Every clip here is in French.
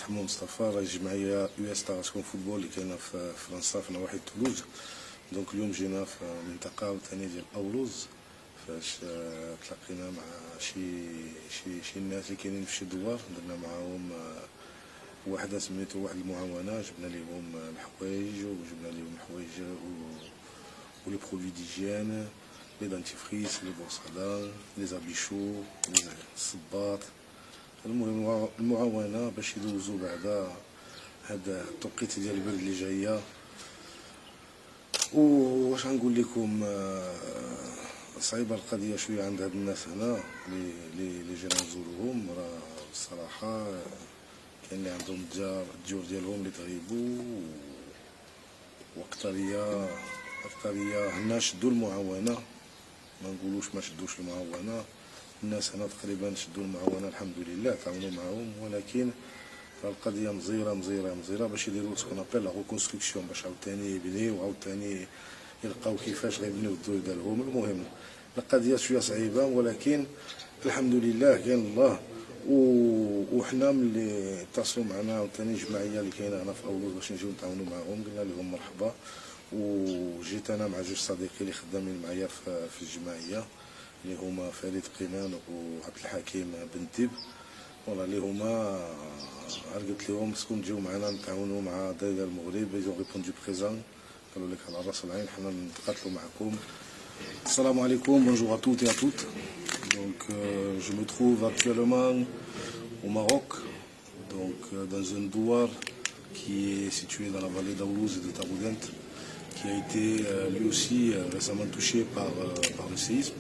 تحمو مصطفى رئيس جمعية يو اس تاراسكون فوتبول اللي كاينة في فرنسا في نواحي تولوز. دونك اليوم جينا في منطقة ثانية ديال أولوز فاش تلاقينا مع شي ناس اللي كاينين في شي دوار، درنا معاهم وحده سميتو واحد المعاونه، جبنا لهم الحوايج وجبنا لهم الحوايج ولي برودوي ديجيان، لي دانتيفريس، لي بورصادان، لي زابيشو، الصباط. المهم المعاونه باش يدوزوا بعدا هذا التوقيت ديال البرد اللي جايه. واش غنقول لكم، صعيبه القضيه شويه عند هاد الناس هنا اللي جينا نزورهم. راه الصراحه كاين اللي عندهم الديور ديالهم اللي تغيبوا، واكثريه هنا شدوا المعاونه، ما نقولوش ما شدوش المعاونه. الناس هنا تقريبا شدوا المعاونه الحمد لله، تعاونوا معاهم، ولكن القضيه مزيره باش يديروا سكون ابل لا ريكونستركسيون، باش عاوتاني يبنيو وعاوتاني يلقاو كيفاش غيبنيو الدور ديالهم. المهم القضيه شويه صعيبه، ولكن الحمد لله كاين الله. وحنا ملي اتصلوا معنا عاوتاني جمعيه اللي كاينه هنا في اولوز باش نجيو نتعاونوا معاهم، قلنا لهم مرحبا. وجيت انا مع جوج صديقي اللي خدامين معايا في الجمعيه، اللي هما فريد قنان وعبد الحكيم بن تيب، والله اللي هما قلت لهم سكون تجيو معنا نتعاونوا مع دايره المغرب. ils ont répondu présent، قالوا لك على راس العين، حنا نتقاتلوا معكم. السلام عليكم، bonjour à toutes et à toutes. Donc je me trouve actuellement au Maroc, donc dans un douar qui est situé dans la vallée d'Aoulouz et de Taroudent, qui a été lui aussi récemment touché par le séisme.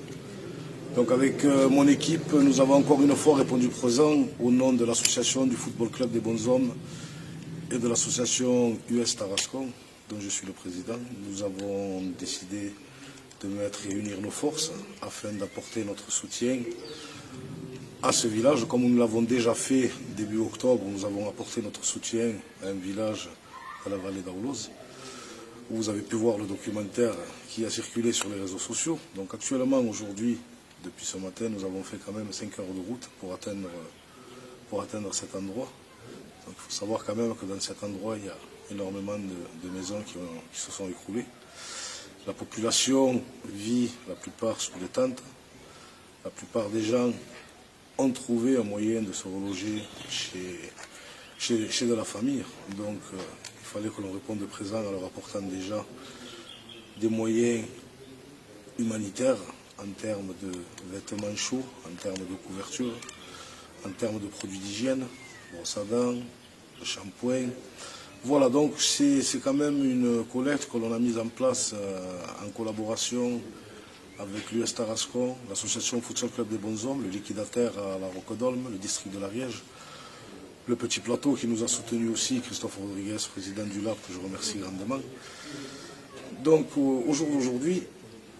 Donc avec mon équipe, nous avons encore une fois répondu présent au nom de l'association du Football Club des Bonshommes et de l'association US Tarascon, dont je suis le président. Nous avons décidé de réunir nos forces afin d'apporter notre soutien à ce village. Comme nous l'avons déjà fait début octobre, nous avons apporté notre soutien à un village à la vallée d'Aoulouz. Vous avez pu voir le documentaire qui a circulé sur les réseaux sociaux. Donc actuellement, aujourd'hui, depuis ce matin, nous avons fait quand même 5 heures de route pour atteindre cet endroit. Donc il faut savoir quand même que dans cet endroit, il y a énormément de maisons qui se sont écroulées. La population vit la plupart sous les tentes. La plupart des gens ont trouvé un moyen de se reloger chez de la famille. Donc il fallait que l'on réponde présent en leur apportant déjà des moyens humanitaires en termes de vêtements chauds, en termes de couverture, en termes de produits d'hygiène, brosse à dents, de shampoing. Voilà, donc c'est quand même une collecte que l'on a mise en place en collaboration avec l'US Tarascon, l'association Football Club des Bonshommes, le liquidataire à la Roquedolme, le district de l'Ariège, le Petit Plateau qui nous a soutenus aussi, Christophe Rodriguez, président du LAP, que je remercie grandement. Donc au jour d'aujourd'hui,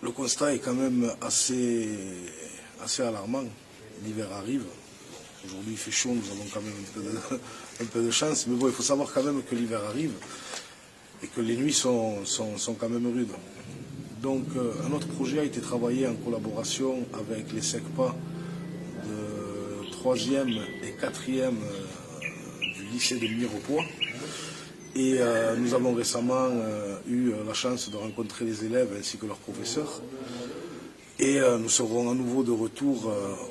le constat est quand même assez alarmant. L'hiver arrive. Aujourd'hui il fait chaud, nous avons quand même un peu de chance. Mais bon, il faut savoir quand même que l'hiver arrive et que les nuits sont quand même rudes. Donc un autre projet a été travaillé en collaboration avec les SECPA de 3e et 4e du lycée de Mirepoix. Et nous avons récemment eu la chance de rencontrer les élèves ainsi que leurs professeurs. Et nous serons à nouveau de retour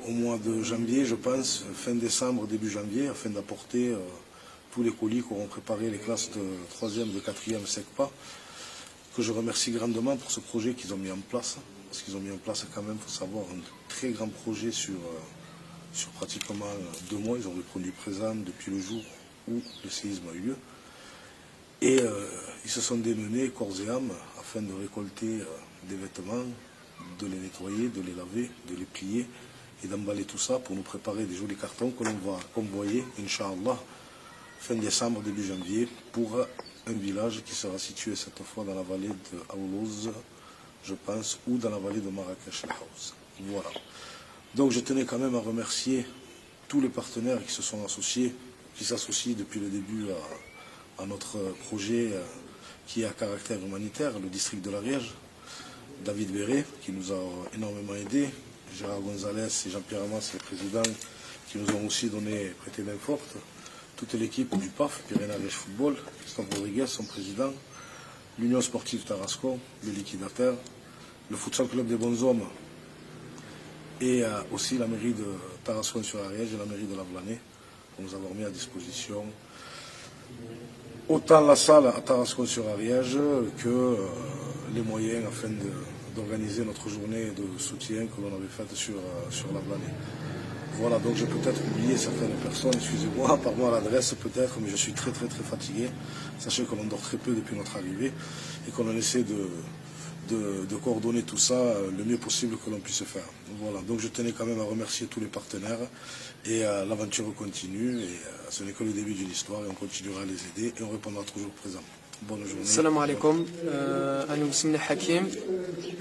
au mois de janvier, je pense, fin décembre, début janvier, afin d'apporter tous les colis qu'auront préparé les classes de 3e et de 4e SECPA, que je remercie grandement pour ce projet qu'ils ont mis en place. Parce qu'ils ont mis en place quand même, il faut savoir, un très grand projet sur pratiquement 2 mois. Ils ont répondu présent depuis le jour où le séisme a eu lieu. Et ils se sont démenés corps et âme afin de récolter des vêtements, de les nettoyer, de les laver, de les plier et d'emballer tout ça pour nous préparer des jolis cartons que l'on va convoyer, Inch'Allah, fin décembre, début janvier, pour un village qui sera situé cette fois dans la vallée de Aoulouz, je pense, ou dans la vallée de Marrakech el-Haouz. Voilà. Donc je tenais quand même à remercier tous les partenaires qui se sont associés, qui s'associent depuis le début à notre projet qui est à caractère humanitaire, le district de l'Ariège. David Béré, qui nous a énormément aidés, Gérard Gonzalez et Jean-Pierre Amas, les présidents, qui nous ont aussi prêté main forte. toute l'équipe du PAF, Pyrénées Ariège Football, Christophe Rodriguez, son président, l'Union Sportive Tarascon, le liquidateur, le Futsal Club des Bons Hommes et aussi la mairie de Tarascon-sur-Ariège et la mairie de Lavelanet pour nous avoir mis à disposition autant la salle à Tarascon-sur-Ariège que les moyens afin d'organiser notre journée de soutien que l'on avait faite sur Lavelanet. Voilà, donc j'ai peut-être oublié certaines personnes, excusez-moi, par moi à l'adresse peut-être, mais je suis très fatigué. Sachez que l'on dort très peu depuis notre arrivée et qu'on essaie de coordonner tout ça le mieux possible que l'on puisse faire. Voilà, donc je tenais quand même à remercier tous les partenaires et l'aventure continue et ce n'est que le début d'une histoire et on continuera à les aider et on répondra toujours présent. Bonne journée. السلام عليكم. انا مسمي حكيم.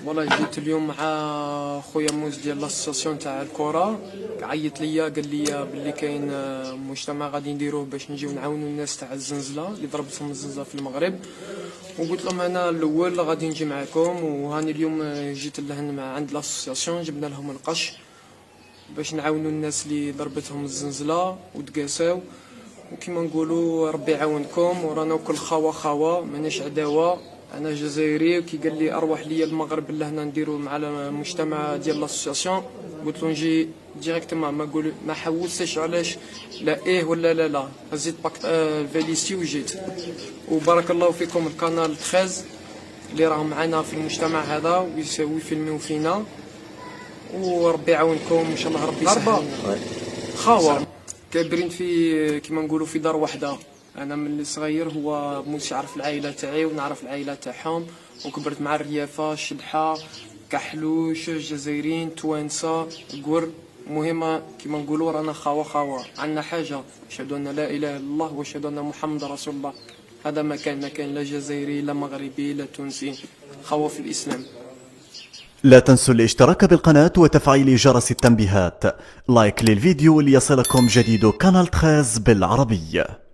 والله جيت اليوم مع خويا موز ديال لاسوسياسيون تاع الكره، عيط ليا قال لي باللي كاين مجتمع غادي نديروه باش نجيو نعاونوا الناس تاع الزنزله اللي ضربتهم الزنزله في المغرب، وقلت لهم انا الاول غادي نجي معكم، وهاني اليوم جيت لهن مع عند لاسوسياسيون جبنا لهم القش باش نعاونوا الناس اللي ضربتهم الزنزله وتقاساو، وكما نقولوا ربي يعاونكم، ورانا كل خوا ماناش عداوه. انا جزائري وكي قال لي اروح ليا المغرب لهنا نديروا مع المجتمع ديال لاسوسياسيون، قلت له نجي ديريكتومون، ما حوستش علاش لا ايه ولا لا هزيت باك الفاليسي وجيت. وبارك الله فيكم القناه 13 اللي راهم معنا في المجتمع هذا ويسوي فيلميو فينا، وربي يعاونكم ان شاء الله. ربي يسهل خاوه كابرين في كما نقولوا في دار واحده. انا من الصغير هو موسى يعرف العائله تاعي ونعرف العائله تاعهم، وكبرت مع الريافه الشدحه كحلوش الجزائريين توانسه القور. مهمه كما نقولوا رانا خاوه عندنا حاجه، اشهد ان لا اله الا الله واشهد ان محمد رسول الله. هذا ما كان لا جزائري لا مغربي لا تونسي، خاوه في الاسلام. لا تنسوا الاشتراك بالقناة وتفعيل جرس التنبيهات. لايك للفيديو ليصلكم جديد قناة 13 بالعربية.